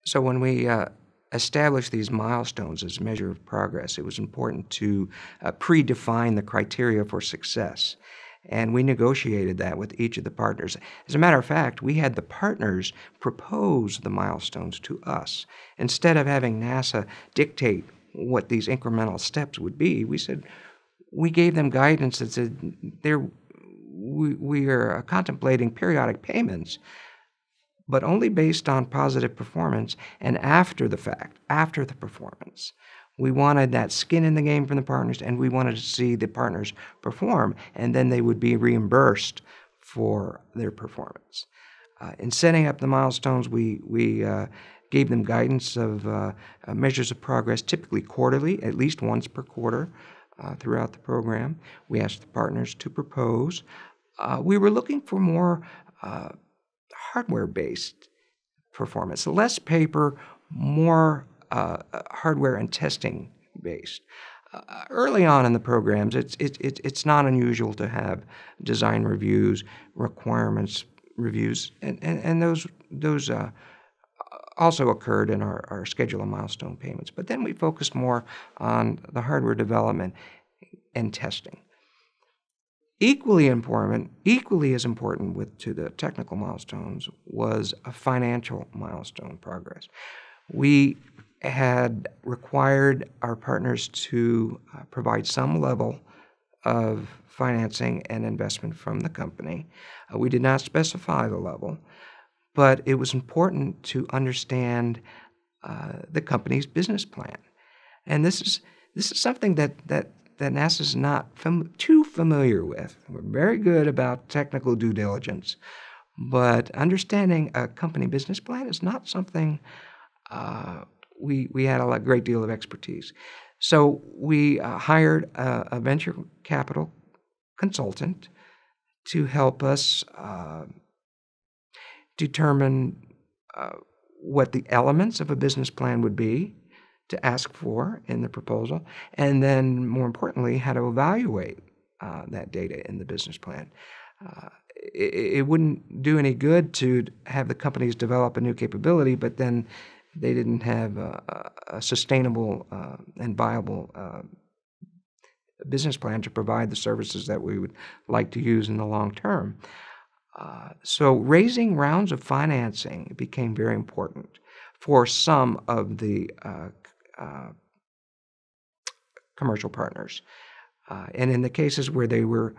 So when we established these milestones as a measure of progress, it was important to predefine the criteria for success. And we negotiated that with each of the partners. As a matter of fact, we had the partners propose the milestones to us. Instead of having NASA dictate what these incremental steps would be, we gave them guidance that said we are contemplating periodic payments, but only based on positive performance and after the fact, after the performance. We wanted that skin in the game from the partners, and we wanted to see the partners perform, and then they would be reimbursed for their performance. In setting up the milestones, we gave them guidance of measures of progress, typically quarterly, at least once per quarter throughout the program. We asked the partners to propose. We were looking for more hardware-based performance, less paper, more hardware and testing based. Early on in the programs, it's not unusual to have design reviews, requirements reviews, and those also occurred in our schedule of milestone payments. But then we focused more on the hardware development and testing. Equally as important to the technical milestones was a financial milestone progress. We had required our partners to provide some level of financing and investment from the company. We did not specify the level, but it was important to understand the company's business plan. And this is something that NASA is not too familiar with. We're very good about technical due diligence, but understanding a company business plan is not something we had a great deal of expertise. So we hired a venture capital consultant to help us determine what the elements of a business plan would be to ask for in the proposal, and then, more importantly, how to evaluate that data in the business plan. It wouldn't do any good to have the companies develop a new capability, but then they didn't have a sustainable and viable business plan to provide the services that we would like to use in the long term. So raising rounds of financing became very important for some of the commercial partners. And in the cases where they were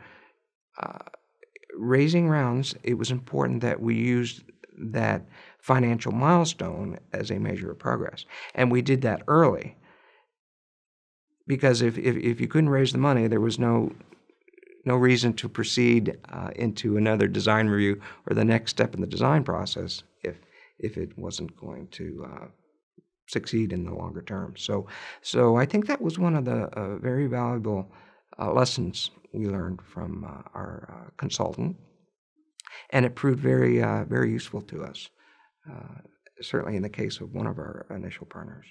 raising rounds, it was important that we used that financial milestone as a measure of progress. And we did that early, because if you couldn't raise the money, there was no reason to proceed into another design review or the next step in the design process if it wasn't going to succeed in the longer term. So I think that was one of the very valuable lessons we learned from our consultant, and it proved very useful to us, certainly in the case of one of our initial partners.